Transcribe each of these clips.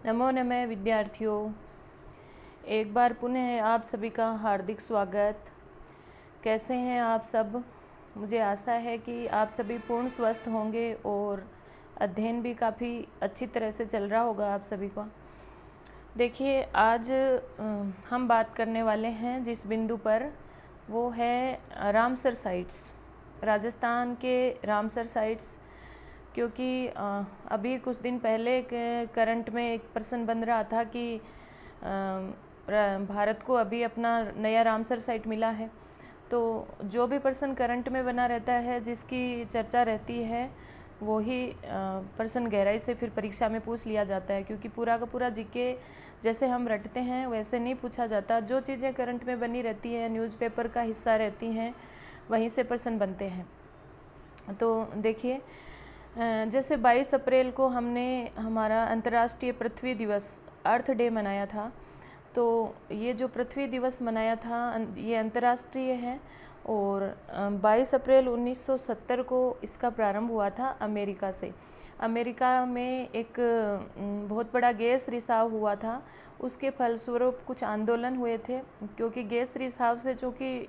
नमो नमः विद्यार्थियों, एक बार पुनः आप सभी का हार्दिक स्वागत। कैसे हैं आप सब? मुझे आशा है कि आप सभी पूर्ण स्वस्थ होंगे और अध्ययन भी काफ़ी अच्छी तरह से चल रहा होगा आप सभी का। देखिए, आज हम बात करने वाले हैं जिस बिंदु पर, वो है रामसर साइट्स, राजस्थान के रामसर साइट्स। क्योंकि अभी कुछ दिन पहले करंट में एक प्रश्न बन रहा था कि भारत को अभी अपना नया रामसर साइट मिला है। तो जो भी प्रश्न करंट में बना रहता है, जिसकी चर्चा रहती है, वो ही प्रश्न गहराई से फिर परीक्षा में पूछ लिया जाता है। क्योंकि पूरा का पूरा जीके जैसे हम रटते हैं वैसे नहीं पूछा जाता। जो चीज़ें करंट में बनी रहती हैं, न्यूज़पेपर का हिस्सा रहती हैं, वहीं से प्रश्न बनते हैं। तो देखिए, जैसे 22 अप्रैल को हमने हमारा अंतर्राष्ट्रीय पृथ्वी दिवस, अर्थ डे मनाया था। तो ये जो पृथ्वी दिवस मनाया था, ये अंतर्राष्ट्रीय है। और 22 अप्रैल 1970 को इसका प्रारंभ हुआ था अमेरिका से। अमेरिका में एक बहुत बड़ा गैस रिसाव हुआ था। उसके फलस्वरूप कुछ आंदोलन हुए थे। क्योंकि गैस रिसाव से चूँकि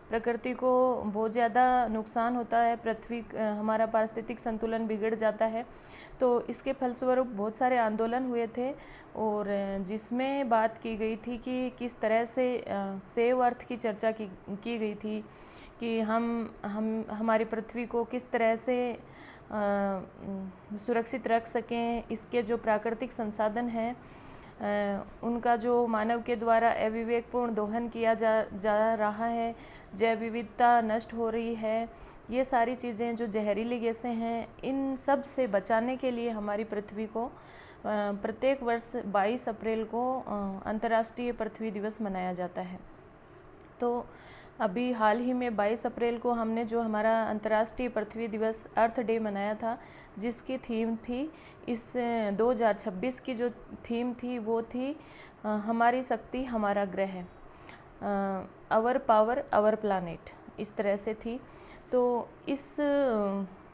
प्रकृति को बहुत ज़्यादा नुकसान होता है, पृथ्वी हमारा पारिस्थितिक संतुलन बिगड़ जाता है। तो इसके फलस्वरूप बहुत सारे आंदोलन हुए थे, और जिसमें बात की गई थी कि किस तरह से सेव अर्थ की चर्चा की गई थी कि हम हमारी पृथ्वी को किस तरह से सुरक्षित रख सकें। इसके जो प्राकृतिक संसाधन हैं, उनका जो मानव के द्वारा अविवेकपूर्ण दोहन किया जा रहा है, जैव विविधता नष्ट हो रही है, ये सारी चीज़ें जो जहरीली गैसें हैं, इन सब से बचाने के लिए हमारी पृथ्वी को प्रत्येक वर्ष 22 अप्रैल को अंतर्राष्ट्रीय पृथ्वी दिवस मनाया जाता है। तो अभी हाल ही में 22 अप्रैल को हमने जो हमारा अंतर्राष्ट्रीय पृथ्वी दिवस अर्थ डे मनाया था, जिसकी थीम थी, इस 2026 की जो थीम थी वो थी हमारी शक्ति हमारा ग्रह, आवर पावर आवर प्लानेट, इस तरह से थी। तो इस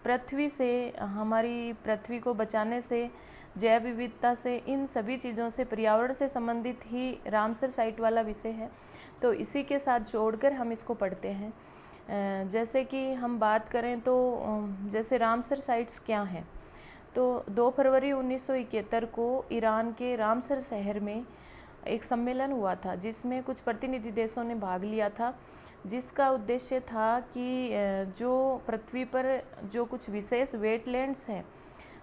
पृथ्वी से, हमारी पृथ्वी को बचाने से, जैव विविधता से, इन सभी चीज़ों से, पर्यावरण से संबंधित ही रामसर साइट वाला विषय है। तो इसी के साथ जोड़कर हम इसको पढ़ते हैं। जैसे कि हम बात करें तो जैसे रामसर साइट्स क्या हैं, तो 2 फरवरी 1971 को ईरान के रामसर शहर में एक सम्मेलन हुआ था, जिसमें कुछ प्रतिनिधि देशों ने भाग लिया था, जिसका उद्देश्य था कि जो पृथ्वी पर जो कुछ विशेष वेटलैंड्स हैं,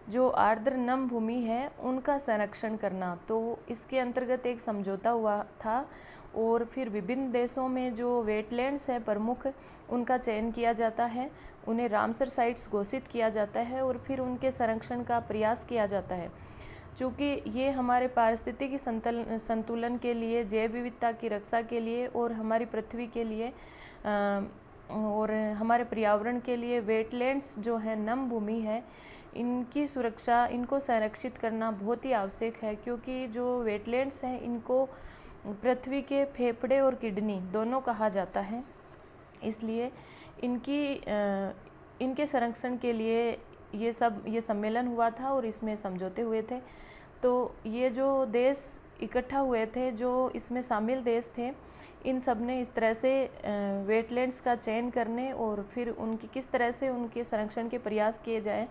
जो आर्द्र नम भूमि है, उनका संरक्षण करना। तो इसके अंतर्गत एक समझौता हुआ था, और फिर विभिन्न देशों में जो वेटलैंड्स हैं प्रमुख, उनका चयन किया जाता है, उन्हें रामसर साइट्स घोषित किया जाता है, और फिर उनके संरक्षण का प्रयास किया जाता है। चूँकि ये हमारे पारिस्थितिकी संतुलन के लिए, जैव विविधता की रक्षा के लिए, और हमारी पृथ्वी के लिए और हमारे पर्यावरण के लिए वेटलैंड्स जो है, नम भूमि है, इनकी सुरक्षा, इनको संरक्षित करना बहुत ही आवश्यक है। क्योंकि जो वेटलैंड्स हैं, इनको पृथ्वी के फेफड़े और किडनी दोनों कहा जाता है। इसलिए इनके संरक्षण के लिए ये सम्मेलन हुआ था, और इसमें समझौते हुए थे। तो ये जो देश इकट्ठा हुए थे, जो इसमें शामिल देश थे, इन सब ने इस तरह से वेटलैंड्स का चयन करने, और फिर उनकी किस तरह से उनके संरक्षण के प्रयास किए जाएं,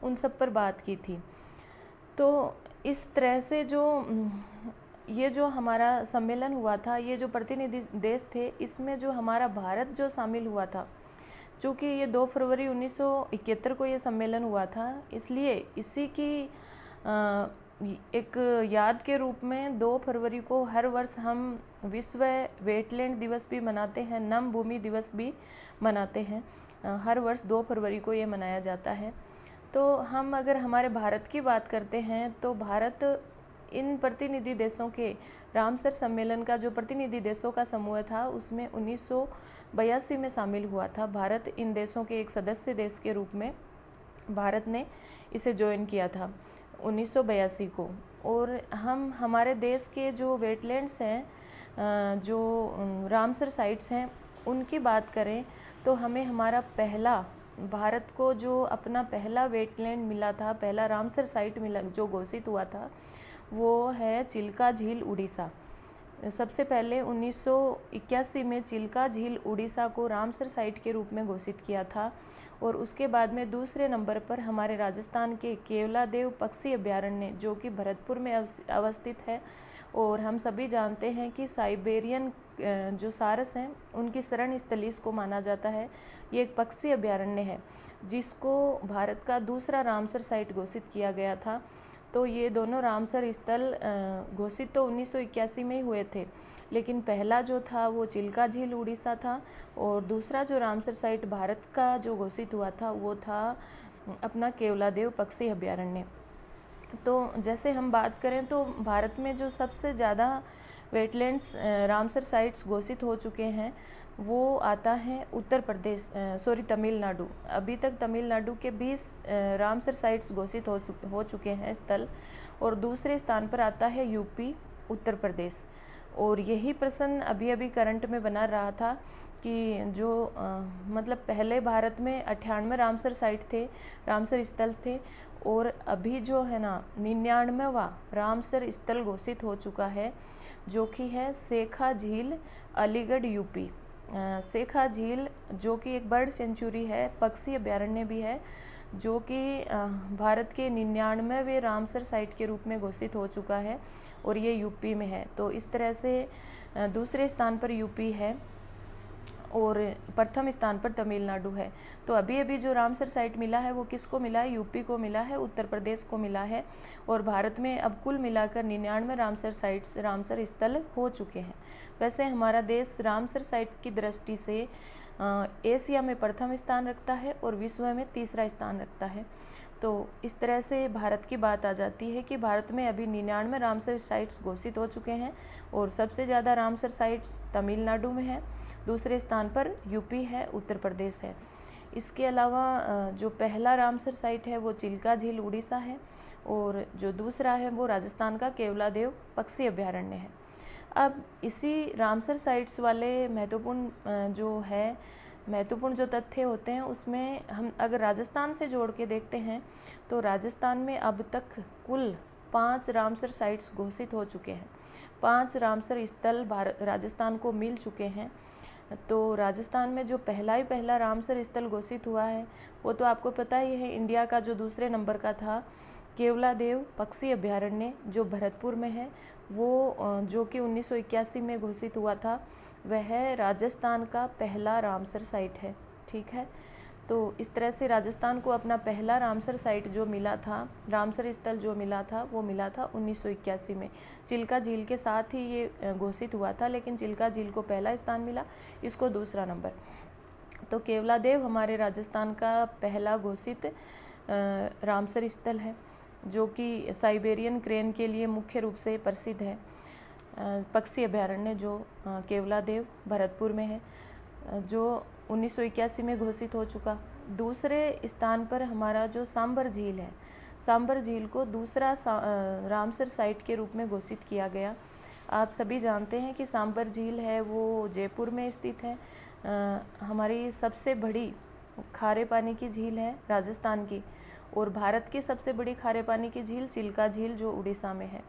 उन सब पर बात की थी। तो इस तरह से ये जो हमारा सम्मेलन हुआ था, ये जो प्रतिनिधि देश थे, इसमें जो हमारा भारत जो शामिल हुआ था, चूँकि ये 2 फरवरी 1971 को ये सम्मेलन हुआ था, इसलिए इसी की एक याद के रूप में 2 फरवरी को हर वर्ष हम विश्व वेटलैंड दिवस भी मनाते हैं, नम भूमि दिवस भी मनाते हैं। हर वर्ष 2 फरवरी को ये मनाया जाता है। तो हम अगर हमारे भारत की बात करते हैं, तो भारत इन प्रतिनिधि देशों के रामसर सम्मेलन का जो प्रतिनिधि देशों का समूह था, उसमें 1982 में शामिल हुआ था। भारत इन देशों के एक सदस्य देश के रूप में भारत ने इसे ज्वाइन किया था 1982 को। और हमारे देश के जो वेटलैंड्स हैं, जो रामसर साइट्स हैं, उनकी बात करें तो हमें हमारा पहला भारत को जो अपना पहला वेटलैंड मिला था, पहला रामसर साइट मिला जो घोषित हुआ था, वो है चिल्का झील उड़ीसा। सबसे पहले 1981 में चिल्का झील उड़ीसा को रामसर साइट के रूप में घोषित किया था। और उसके बाद में दूसरे नंबर पर हमारे राजस्थान के केवलादेव पक्षी अभयारण्य, जो कि भरतपुर में अवस्थित है। और हम सभी जानते हैं कि साइबेरियन जो सारस हैं, उनकी शरण स्थली इसको माना जाता है। ये एक पक्षी अभयारण्य है जिसको भारत का दूसरा रामसर साइट घोषित किया गया था। तो ये दोनों रामसर स्थल घोषित तो 1981 में ही हुए थे, लेकिन पहला जो था वो चिल्का झील उड़ीसा था, और दूसरा जो रामसर साइट भारत का जो घोषित हुआ था वो था अपना केवलादेव पक्षी अभयारण्य। तो जैसे हम बात करें तो भारत में जो सबसे ज़्यादा वेटलैंड्स रामसर साइट्स घोषित हो चुके हैं वो आता है उत्तर प्रदेश, तमिलनाडु। अभी तक तमिलनाडु के 20 रामसर साइट्स घोषित हो चुके हैं स्थल, और दूसरे स्थान पर आता है यूपी, उत्तर प्रदेश। और यही प्रश्न अभी अभी करंट में बना रहा था कि जो मतलब पहले भारत में 98 रामसर साइट थे, रामसर स्थल थे, और अभी जो है ना 99वां रामसर स्थल घोषित हो चुका है, जो कि है शेखा झील, अलीगढ़, यूपी। शेखा झील जो कि एक बर्ड सेंचुरी है, पक्षी अभयारण्य भी है, जो कि भारत के 99वें रामसर साइट के रूप में घोषित हो चुका है, और ये यूपी में है। तो इस तरह से दूसरे स्थान पर यूपी है और प्रथम स्थान पर तमिलनाडु है। तो अभी अभी जो रामसर साइट मिला है वो किसको मिला है? यूपी को मिला है, उत्तर प्रदेश को मिला है। और भारत में अब कुल मिलाकर 99 रामसर साइट्स, रामसर स्थल हो चुके हैं। वैसे हमारा देश रामसर साइट की दृष्टि से एशिया में प्रथम स्थान रखता है और विश्व में तीसरा स्थान रखता है। तो इस तरह से भारत की बात आ जाती है कि भारत में अभी 99 रामसर साइट्स घोषित हो चुके हैं, और सबसे ज़्यादा रामसर साइट्स तमिलनाडु में है, दूसरे स्थान पर यूपी है, उत्तर प्रदेश है। इसके अलावा जो पहला रामसर साइट है वो चिल्का झील उड़ीसा है, और जो दूसरा है वो राजस्थान का केवलादेव पक्षी अभयारण्य है। अब इसी रामसर साइट्स वाले महत्वपूर्ण जो तथ्य होते हैं उसमें हम अगर राजस्थान से जोड़ के देखते हैं तो राजस्थान में अब तक कुल 5 रामसर साइट्स घोषित हो चुके हैं। 5 रामसर स्थल राजस्थान को मिल चुके हैं। तो राजस्थान में जो पहला रामसर स्थल घोषित हुआ है वो तो आपको पता ही है, इंडिया का जो दूसरे नंबर का था, केवलादेव पक्षी अभयारण्य जो भरतपुर में है, वो जो कि 1981 में घोषित हुआ था, वह राजस्थान का पहला रामसर साइट है। ठीक है, तो इस तरह से राजस्थान को अपना पहला रामसर साइट जो मिला था, रामसर स्थल जो मिला था, वो मिला था 1981 में। चिल्का झील के साथ ही ये घोषित हुआ था, लेकिन चिल्का झील को पहला स्थान मिला, इसको दूसरा नंबर। तो केवलादेव हमारे राजस्थान का पहला घोषित रामसर स्थल है, जो कि साइबेरियन क्रेन के लिए मुख्य रूप से प्रसिद्ध है। पक्षी अभयारण्य जो केवलादेव भरतपुर में है, जो 1981 में घोषित हो चुका। दूसरे स्थान पर हमारा जो सांबर झील है, सांबर झील को दूसरा रामसर साइट के रूप में घोषित किया गया। आप सभी जानते हैं कि सांबर झील है वो जयपुर में स्थित है। हमारी सबसे बड़ी खारे पानी की झील है राजस्थान की, और भारत की सबसे बड़ी खारे पानी की झील चिल्का झील जो उड़ीसा में है।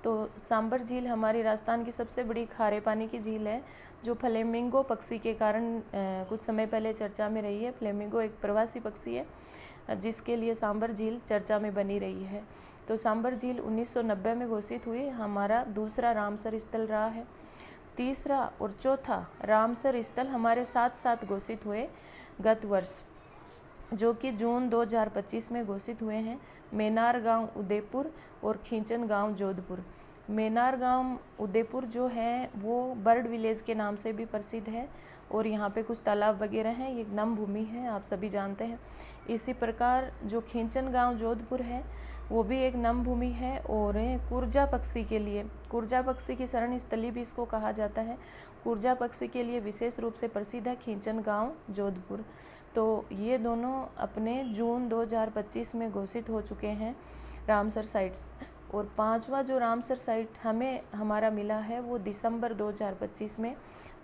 तो सांबर झील हमारी राजस्थान की सबसे बड़ी खारे पानी की झील है, जो फ्लेमिंगो पक्षी के कारण कुछ समय पहले चर्चा में रही है। फ्लेमिंगो एक प्रवासी पक्षी है जिसके लिए सांबर झील चर्चा में बनी रही है। तो सांबर झील 1990 में घोषित हुई, हमारा दूसरा रामसर स्थल रहा है। तीसरा और चौथा रामसर स्थल हमारे साथ साथ घोषित हुए गत वर्ष, जो कि जून 2025 में घोषित हुए हैं। मेनार गांव उदयपुर और खींचन गांव जोधपुर। मेनार गांव उदयपुर जो है वो बर्ड विलेज के नाम से भी प्रसिद्ध है, और यहाँ पे कुछ तालाब वगैरह हैं, ये नम भूमि है, आप सभी जानते हैं। इसी प्रकार जो खींचन गांव जोधपुर है वो भी एक नम भूमि है, और कुरजा पक्षी के लिए, कुरजा पक्षी की शरण स्थली भी इसको कहा जाता है। कुरजा पक्षी के लिए विशेष रूप से प्रसिद्ध है खींचन गांव जोधपुर। तो ये दोनों अपने जून 2025 में घोषित हो चुके हैं रामसर साइट्स। और 5वां जो रामसर साइट हमारा मिला है वो दिसंबर 2025 में,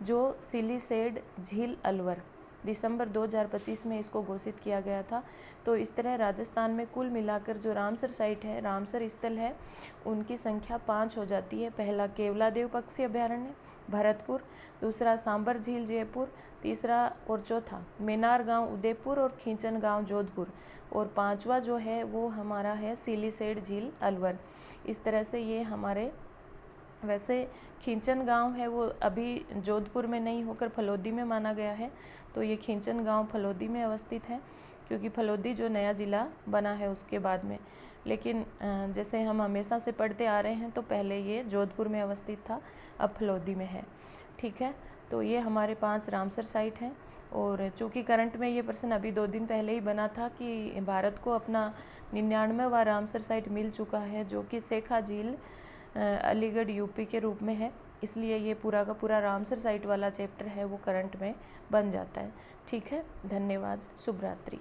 जो सिलीसेड झील अलवर, दिसंबर 2025 में इसको घोषित किया गया था। तो इस तरह राजस्थान में कुल मिलाकर जो रामसर साइट है, रामसर स्थल है, उनकी संख्या 5 हो जाती है। पहला केवलादेव पक्षी अभयारण्य भरतपुर, दूसरा सांबर झील जयपुर, तीसरा और चौथा मेनार गांव उदयपुर और खींचन गांव जोधपुर, और पांचवा जो है वो हमारा है सिलीसेड झील अलवर। इस तरह से ये हमारे, वैसे खींचन गांव है वो अभी जोधपुर में नहीं होकर फलोदी में माना गया है। तो ये खींचन गांव फलोदी में अवस्थित है, क्योंकि फलोदी जो नया ज़िला बना है उसके बाद में। लेकिन जैसे हम हमेशा से पढ़ते आ रहे हैं तो पहले ये जोधपुर में अवस्थित था, अब फलोदी में है। ठीक है, तो ये हमारे 5 रामसर साइट हैं। और चूँकि करंट में ये प्रश्न अभी 2 दिन पहले ही बना था कि भारत को अपना 99वां रामसर साइट मिल चुका है, जो कि शेखा झील अलीगढ़ यूपी के रूप में है, इसलिए ये पूरा का पूरा रामसर साइट वाला चैप्टर है वो करंट में बन जाता है। ठीक है, धन्यवाद, शुभ रात्रि।